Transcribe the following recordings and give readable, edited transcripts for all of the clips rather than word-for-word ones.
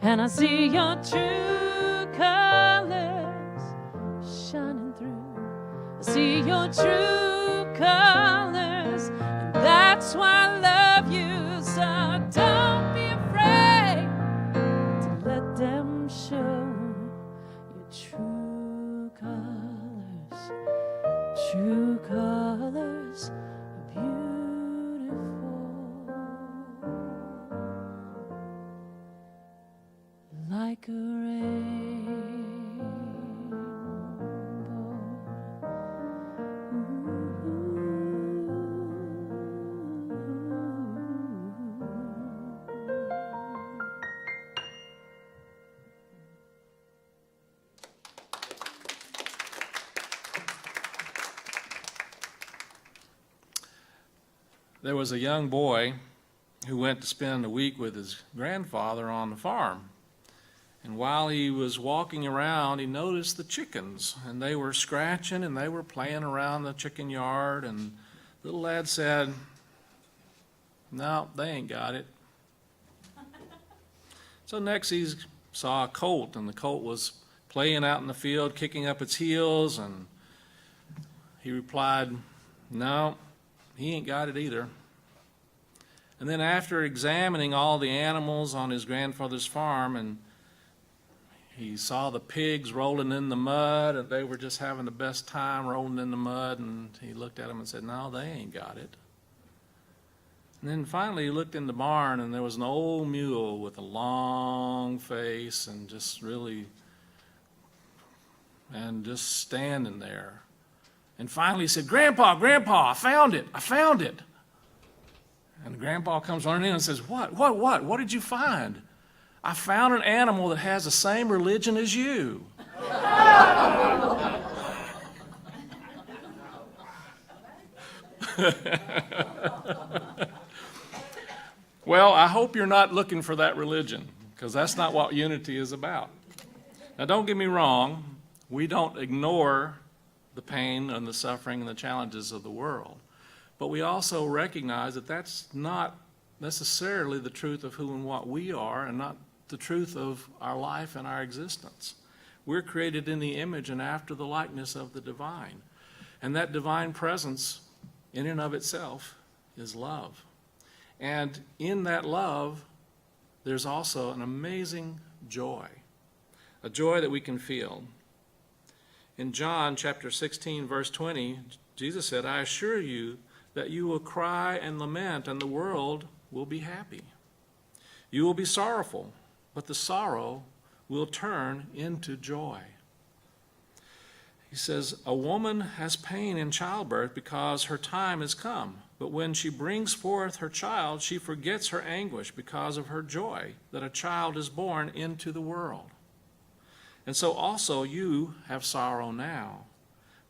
and I see your true colors shining through. I see your true colors, and that's why I love you. So don't be afraid to let them show your true colors. True colors are beautiful, like a rainbow. There was a young boy who went to spend a week with his grandfather on the farm. And while he was walking around, he noticed the chickens, and they were scratching and they were playing around the chicken yard. And the little lad said, "No, they ain't got it." So next he saw a colt, and the colt was playing out in the field, kicking up its heels, and he replied, "No, he ain't got it either." And then after examining all the animals on his grandfather's farm, and he saw the pigs rolling in the mud, and they were just having the best time rolling in the mud, and he looked at them and said, "No, they ain't got it." And then finally he looked in the barn, and there was an old mule with a long face and just standing there. And finally he said, Grandpa, I found it. And Grandpa comes running in and says, What did you find? "I found an animal that has the same religion as you." Well, I hope you're not looking for that religion, because that's not what unity is about. Now, don't get me wrong. We don't ignore the pain and the suffering and the challenges of the world. But we also recognize that that's not necessarily the truth of who and what we are, and not the truth of our life and our existence. We're created in the image and after the likeness of the divine. And that divine presence, in and of itself, is love. And in that love, there's also an amazing joy, a joy that we can feel. In John chapter 16, verse 20, Jesus said, "I assure you that you will cry and lament, and the world will be happy. You will be sorrowful, but the sorrow will turn into joy." He says, "A woman has pain in childbirth because her time has come. But when she brings forth her child, she forgets her anguish because of her joy that a child is born into the world. And so also you have sorrow now,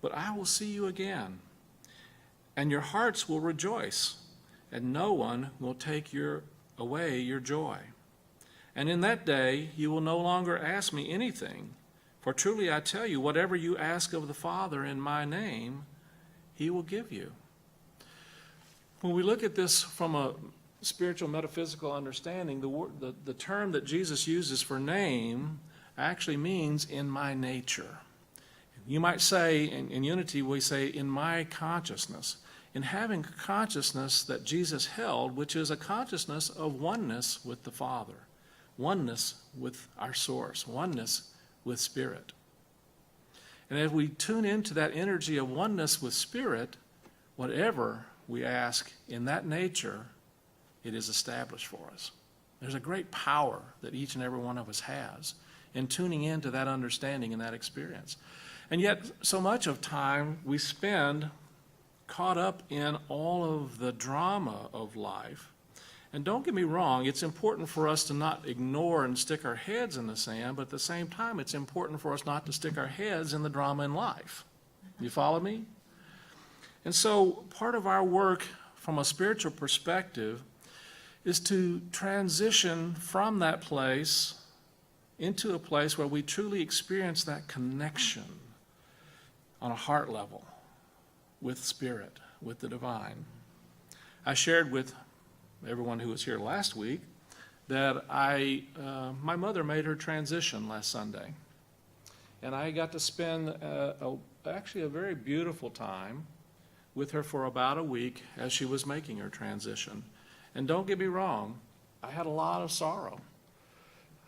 but I will see you again, and your hearts will rejoice, and no one will take away your joy. And in that day you will no longer ask me anything, for truly I tell you, whatever you ask of the Father in my name, he will give you." When we look at this from a spiritual metaphysical understanding, the term that Jesus uses for name actually means in my nature. You might say, in unity, we say in my consciousness. In having a consciousness that Jesus held, which is a consciousness of oneness with the Father, oneness with our source, oneness with Spirit. And as we tune into that energy of oneness with Spirit, whatever we ask in that nature, it is established for us. There's a great power that each and every one of us has in tuning into that understanding and that experience. And yet, so much of time we spend caught up in all of the drama of life. And don't get me wrong, it's important for us to not ignore and stick our heads in the sand, but at the same time, it's important for us not to stick our heads in the drama in life. You follow me? And so part of our work from a spiritual perspective is to transition from that place into a place where we truly experience that connection on a heart level with Spirit, with the divine. I shared with everyone who was here last week that my mother made her transition last Sunday. And I got to spend actually a very beautiful time with her for about a week as she was making her transition. And don't get me wrong, I had a lot of sorrow.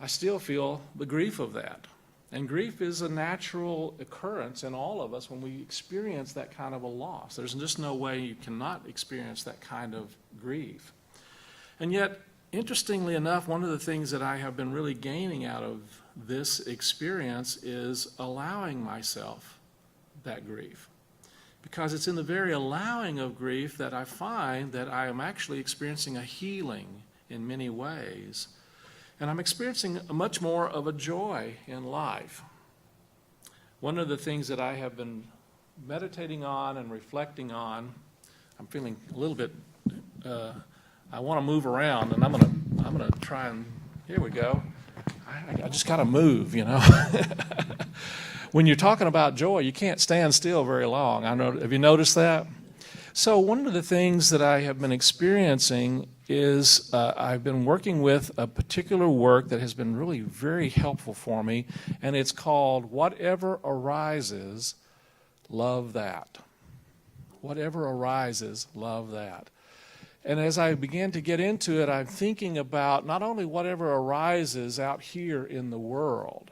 I still feel the grief of that. And grief is a natural occurrence in all of us when we experience that kind of a loss. There's just no way you cannot experience that kind of grief. And yet, interestingly enough, one of the things that I have been really gaining out of this experience is allowing myself that grief. Because it's in the very allowing of grief that I find that I am actually experiencing a healing in many ways. And I'm experiencing much more of a joy in life. One of the things that I have been meditating on and reflecting on, I'm feeling a little bit, I want to move around, and I'm gonna try and, here we go. I just got to move, you know. When you're talking about joy, you can't stand still very long. Have you noticed that? So one of the things that I have been experiencing is I've been working with a particular work that has been really very helpful for me, and it's called Whatever Arises, Love That. Whatever arises, love that. And as I began to get into it, I'm thinking about not only whatever arises out here in the world,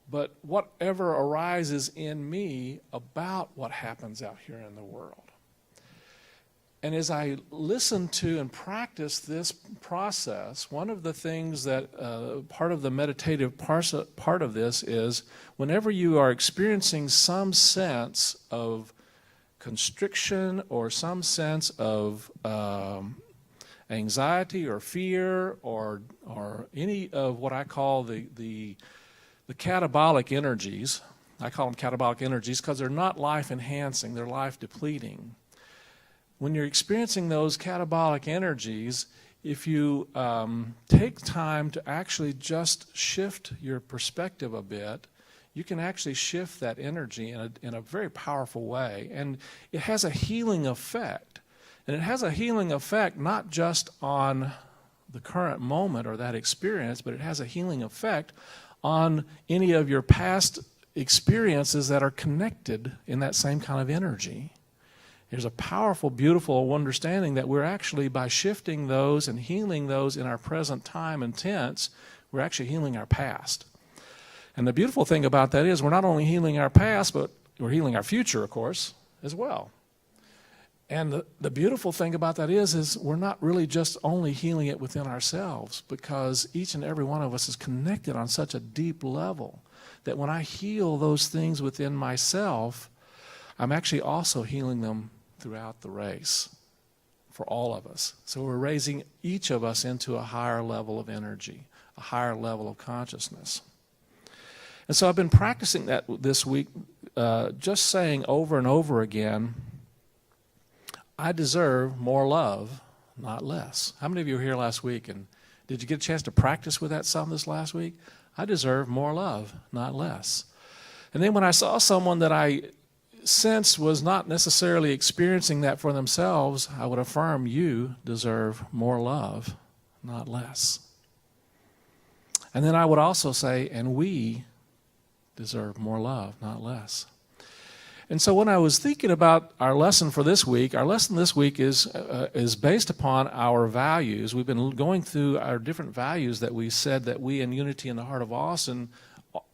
but whatever arises in me about what happens out here in the world. And as I listen to and practice this process, one of the things that part of the meditative part of this is whenever you are experiencing some sense of constriction or some sense of anxiety or fear or any of what I call the catabolic energies. I call them catabolic energies because they're not life-enhancing, they're life-depleting. When you're experiencing those catabolic energies, if you take time to actually just shift your perspective a bit, you can actually shift that energy in a very powerful way. And it has a healing effect. And it has a healing effect not just on the current moment or that experience, but it has a healing effect on any of your past experiences that are connected in that same kind of energy. There's a powerful, beautiful understanding that we're actually, by shifting those and healing those in our present time and tense, we're actually healing our past. And the beautiful thing about that is we're not only healing our past, but we're healing our future, of course, as well. And the beautiful thing about that is we're not really just only healing it within ourselves, because each and every one of us is connected on such a deep level that when I heal those things within myself, I'm actually also healing them throughout the race for all of us. So we're raising each of us into a higher level of energy, a higher level of consciousness. And so I've been practicing that this week, just saying over and over again, I deserve more love, not less. How many of you were here last week, and did you get a chance to practice with that some this last week? I deserve more love, not less. And then when I saw someone that I sensed was not necessarily experiencing that for themselves, I would affirm, you deserve more love, not less. And then I would also say, and we deserve more love, not less. And so when I was thinking about our lesson for this week, our lesson this week is based upon our values. We've been going through our different values that we said that we in Unity in the Heart of Austin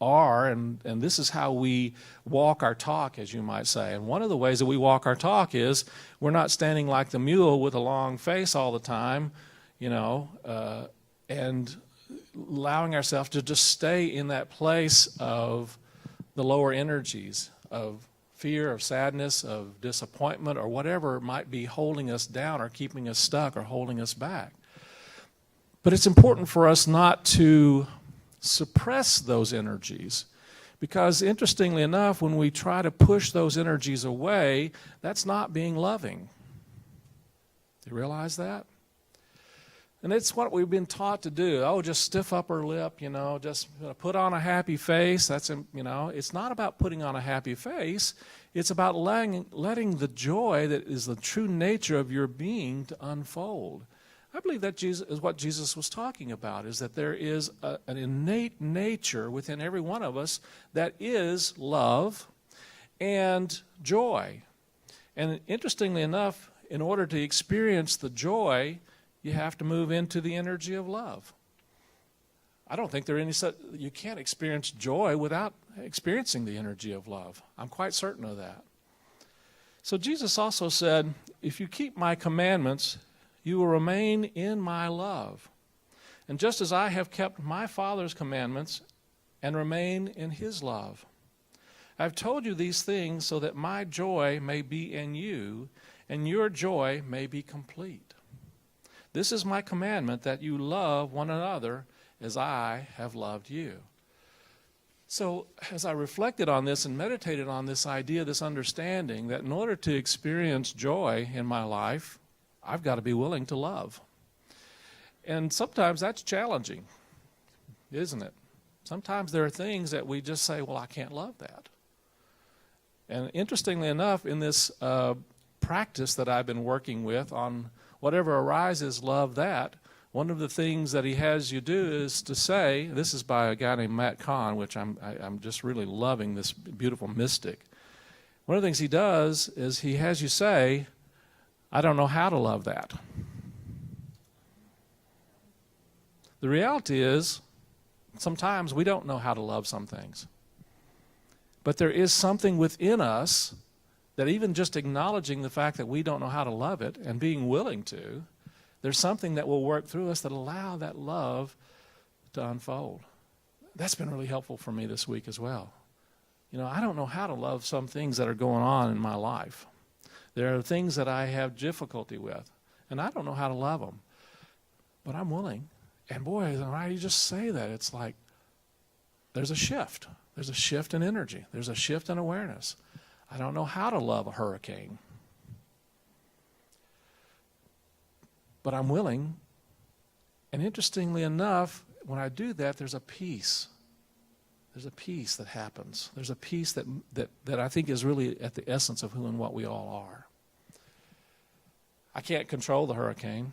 are, and this is how we walk our talk, as you might say. And one of the ways that we walk our talk is we're not standing like the mule with a long face all the time, and allowing ourselves to just stay in that place of the lower energies of fear, of sadness, of disappointment, or whatever might be holding us down or keeping us stuck or holding us back. But it's important for us not to suppress those energies, because interestingly enough, when we try to push those energies away, that's not being loving. Do you realize that? And it's what we've been taught to do. Oh, just stiff upper lip, just put on a happy face. That's, it's not about putting on a happy face. It's about letting the joy that is the true nature of your being to unfold. I believe that is what Jesus was talking about, is that there is an innate nature within every one of us that is love and joy. And interestingly enough, in order to experience the joy, you have to move into the energy of love. I don't think you can't experience joy without experiencing the energy of love. I'm quite certain of that. So Jesus also said, if you keep my commandments, you will remain in my love. And just as I have kept my Father's commandments and remain in his love. I've told you these things so that my joy may be in you and your joy may be complete. This is my commandment, that you love one another as I have loved you. So as I reflected on this and meditated on this idea, this understanding that in order to experience joy in my life, I've got to be willing to love. And sometimes that's challenging, isn't it? Sometimes there are things that we just say, well, I can't love that. And interestingly enough, in this practice that I've been working with on whatever arises, love that, one of the things that he has you do is to say, this is by a guy named Matt Kahn, which I'm just really loving, this beautiful mystic. One of the things he does is he has you say, I don't know how to love that. The reality is, sometimes we don't know how to love some things. But there is something within us that even just acknowledging the fact that we don't know how to love it and being willing to, there's something that will work through us that allow that love to unfold. That's been really helpful for me this week as well. You know, I don't know how to love some things that are going on in my life. There are things that I have difficulty with, and I don't know how to love them. But I'm willing. And boy, when I just say that, it's like there's a shift. There's a shift in energy. There's a shift in awareness. I don't know how to love a hurricane. But I'm willing. And interestingly enough, when I do that, there's a peace. There's a peace that happens. There's a peace that I think is really at the essence of who and what we all are. I can't control the hurricane.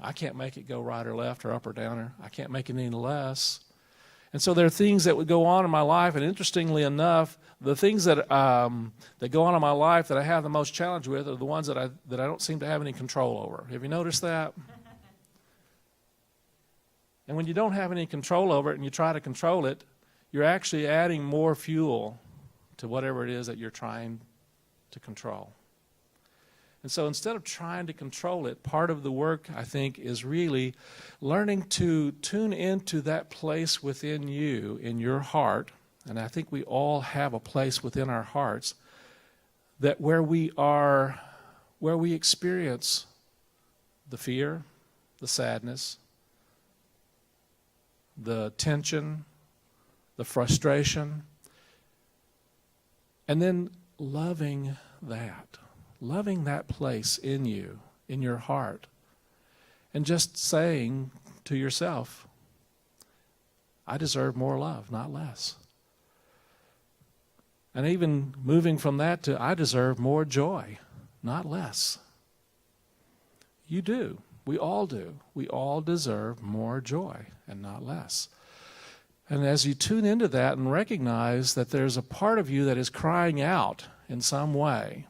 I can't make it go right or left or up or down, or I can't make it any less. And so there are things that would go on in my life, and interestingly enough, the things that go on in my life that I have the most challenge with are the ones that I don't seem to have any control over. Have you noticed that? And when you don't have any control over it and you try to control it, you're actually adding more fuel to whatever it is that you're trying to control. And so instead of trying to control it, part of the work, I think, is really learning to tune into that place within you, in your heart, and I think we all have a place within our hearts, that where we experience the fear, the sadness, the tension, the frustration, and then loving that place in you, in your heart, and just saying to yourself, I deserve more love, not less. And even moving from that to, I deserve more joy, not less. You do. We all do. We all deserve more joy and not less. And as you tune into that and recognize that there's a part of you that is crying out in some way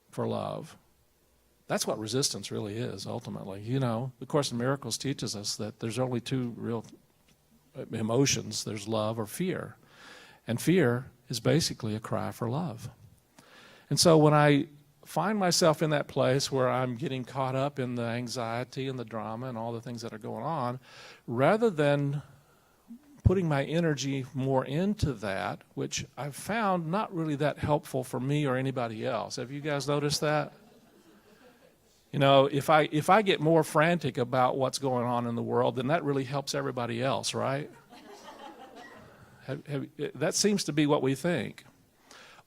for love, that's what resistance really is, ultimately. You know, the Course in Miracles teaches us that there's only two real emotions. There's love or fear. And fear is basically a cry for love. And so when I find myself in that place where I'm getting caught up in the anxiety and the drama and all the things that are going on, rather than putting my energy more into that, which I've found not really that helpful for me or anybody else. Have you guys noticed that? You know, if I get more frantic about what's going on in the world, then that really helps everybody else, right? That seems to be what we think.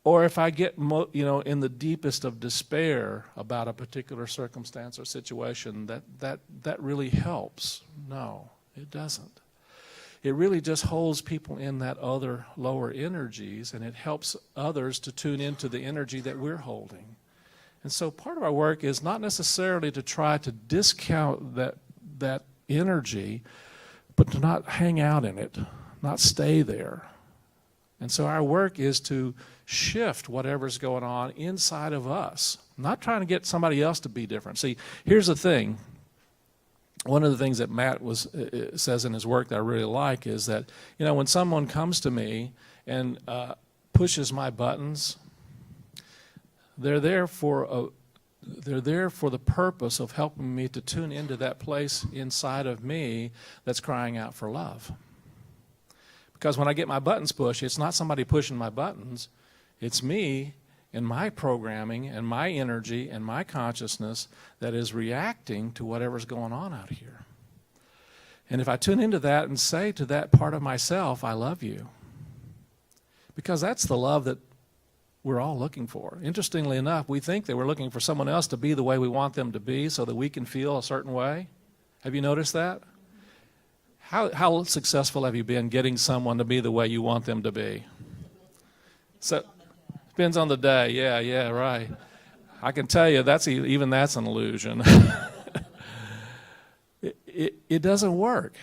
Or if I get, in the deepest of despair about a particular circumstance or situation, that really helps. No, it doesn't. It really just holds people in that other lower energies, and it helps others to tune into the energy that we're holding. And so part of our work is not necessarily to try to discount that energy, but to not hang out in it, not stay there. And so our work is to shift whatever's going on inside of us, not trying to get somebody else to be different. See, here's the thing. One of the things that Matt says in his work that I really like is that, when someone comes to me and pushes my buttons, they're there for the purpose of helping me to tune into that place inside of me that's crying out for love. Because when I get my buttons pushed, it's not somebody pushing my buttons. It's me and my programming and my energy and my consciousness that is reacting to whatever's going on out here. And if I tune into that and say to that part of myself, I love you. Because that's the love that we're all looking for. Interestingly enough, we think that we're looking for someone else to be the way we want them to be so that we can feel a certain way. Have you noticed that? How successful have you been getting someone to be the way you want them to be? So, depends on the day. Yeah, right. I can tell you that's an illusion. It doesn't work.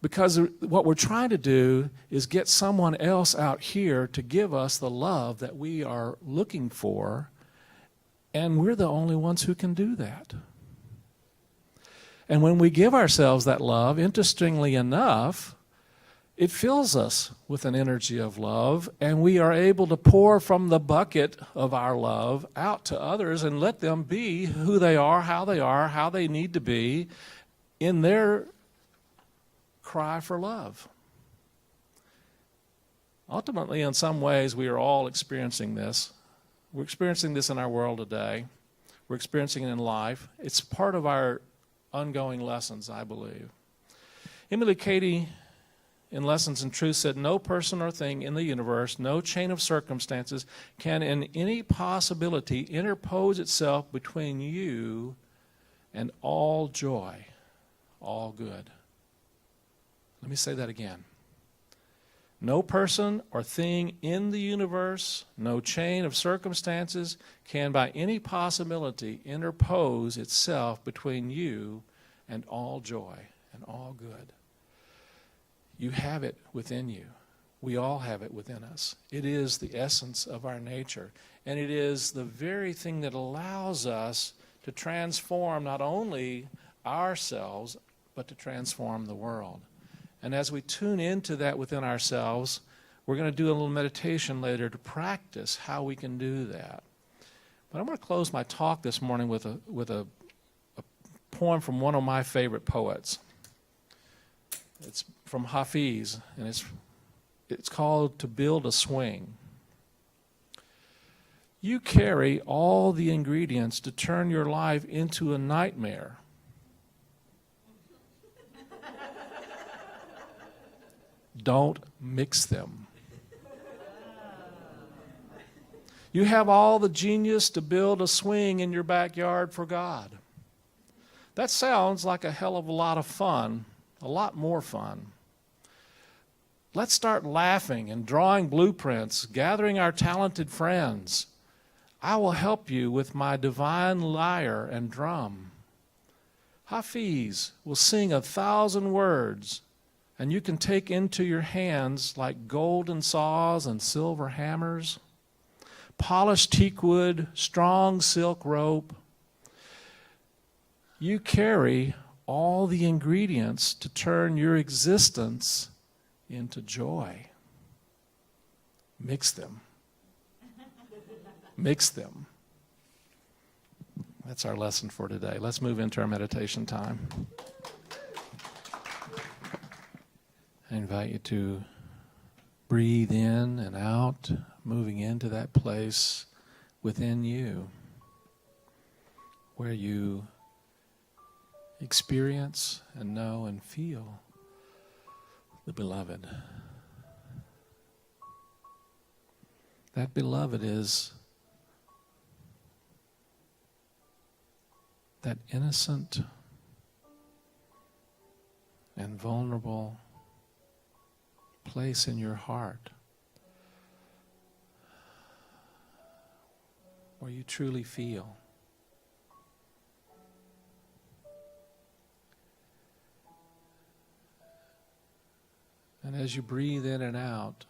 Because what we're trying to do is get someone else out here to give us the love that we are looking for, and we're the only ones who can do that. And when we give ourselves that love, interestingly enough, it fills us with an energy of love, and we are able to pour from the bucket of our love out to others and let them be who they are, how they need to be in their cry for love. Ultimately, in some ways, we are all experiencing this. We're experiencing this in our world today. We're experiencing it in life. It's part of our ongoing lessons, I believe. Emily Cady, in Lessons in Truth, said, "No person or thing in the universe, no chain of circumstances can in any possibility interpose itself between you and all joy, all good." Let me say that again. No person or thing in the universe, no chain of circumstances can by any possibility interpose itself between you and all joy and all good. You have it within you. We all have it within us. It is the essence of our nature, and it is the very thing that allows us to transform not only ourselves, but to transform the world. And as we tune into that within ourselves, we're going to do a little meditation later to practice how we can do that. But I'm going to close my talk this morning with a poem from one of my favorite poets. It's from Hafiz, and it's called "To Build a Swing." You carry all the ingredients to turn your life into a nightmare. Don't mix them. You have all the genius to build a swing in your backyard for God. That sounds like a hell of a lot of fun, a lot more fun. Let's start laughing and drawing blueprints, gathering our talented friends. I will help you with my divine lyre and drum. Hafiz will sing 1,000 words, and you can take into your hands like golden saws and silver hammers, polished teakwood, strong silk rope. You carry all the ingredients to turn your existence into joy. Mix them. Mix them. That's our lesson for today. Let's move into our meditation time. I invite you to breathe in and out, moving into that place within you where you experience and know and feel the beloved. That beloved is that innocent and vulnerable place in your heart where you truly feel. And as you breathe in and out,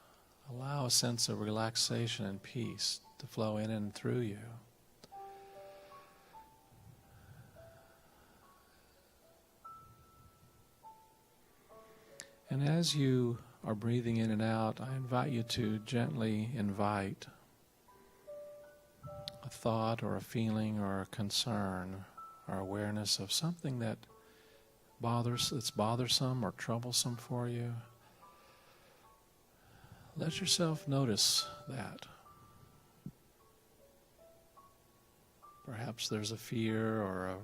allow a sense of relaxation and peace to flow in and through you. And as you are breathing in and out, I invite you to gently invite a thought or a feeling or a concern or awareness of something that's bothersome or troublesome for you. Let yourself notice that. Perhaps there's a fear or a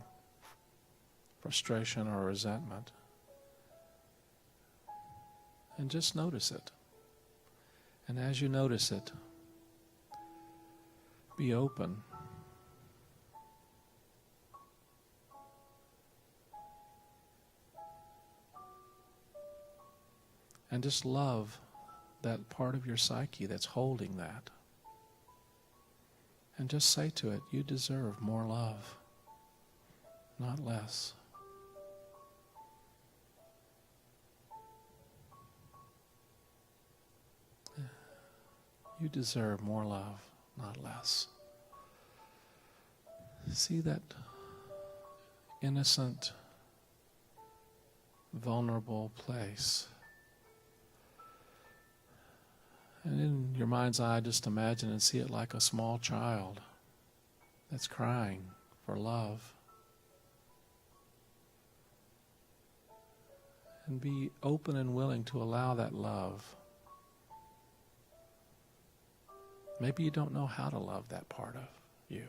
frustration or a resentment. And just notice it. And as you notice it, be open. And just love that part of your psyche that's holding that. And just say to it, you deserve more love, not less. You deserve more love, not less. See that innocent, vulnerable place. And in your mind's eye, just imagine and see it like a small child that's crying for love. And be open and willing to allow that love. Maybe you don't know how to love that part of you.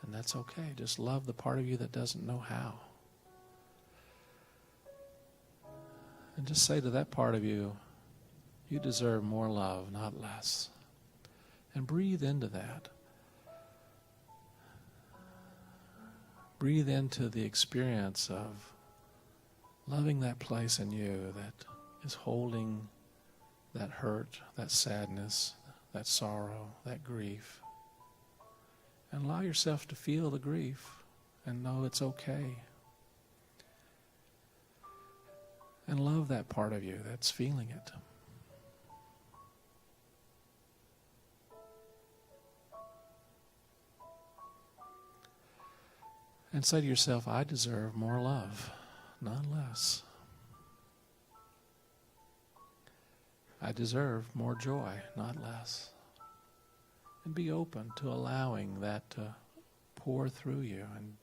And that's okay. Just love the part of you that doesn't know how. And just say to that part of you, you deserve more love, not less. And breathe into that. Breathe into the experience of loving that place in you that is holding that hurt, that sadness, that sorrow, that grief. And allow yourself to feel the grief and know it's okay. And love that part of you that's feeling it. And say to yourself, I deserve more love, not less. I deserve more joy, not less. And be open to allowing that to pour through you and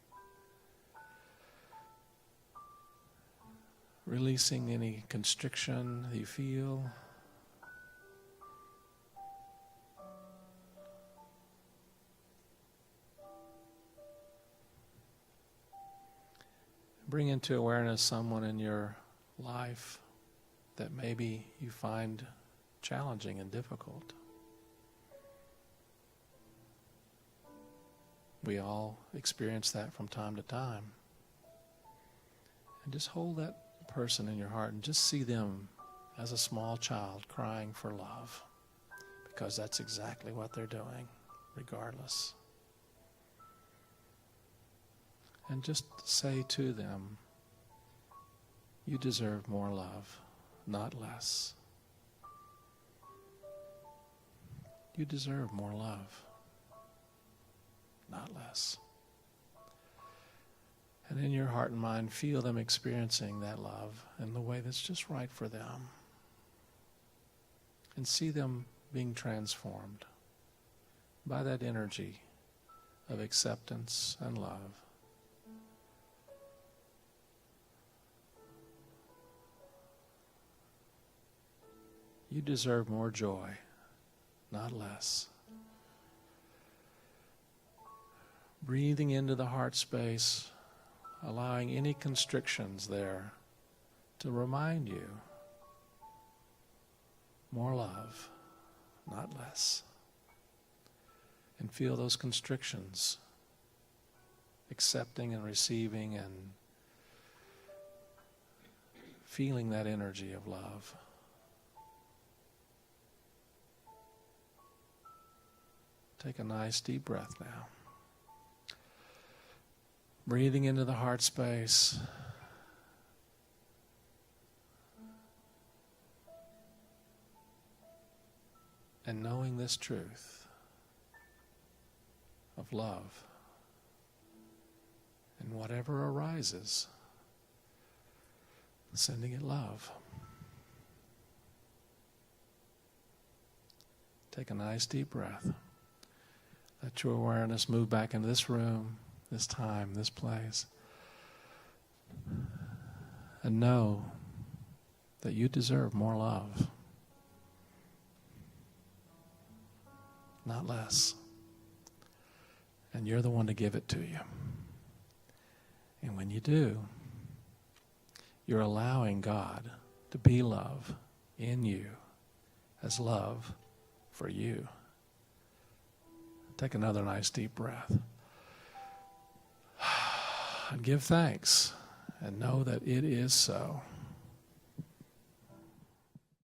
releasing any constriction that you feel. Bring into awareness someone in your life that maybe you find challenging and difficult. We all experience that from time to time. And just hold that person in your heart and just see them as a small child crying for love, because that's exactly what they're doing, regardless. And just say to them, you deserve more love, not less. You deserve more love, not less. And in your heart and mind, feel them experiencing that love in the way that's just right for them. And see them being transformed by that energy of acceptance and love. You deserve more joy, not less. Breathing into the heart space, allowing any constrictions there to remind you more love, not less. And feel those constrictions, accepting and receiving and feeling that energy of love. Take a nice deep breath now. Breathing into the heart space. And knowing this truth of love. And whatever arises, sending it love. Take a nice deep breath. Let your awareness move back into this room, this time, this place. And know that you deserve more love. Not less. And you're the one to give it to you. And when you do, you're allowing God to be love in you as love for you. Take another nice deep breath. And give thanks and know that it is so.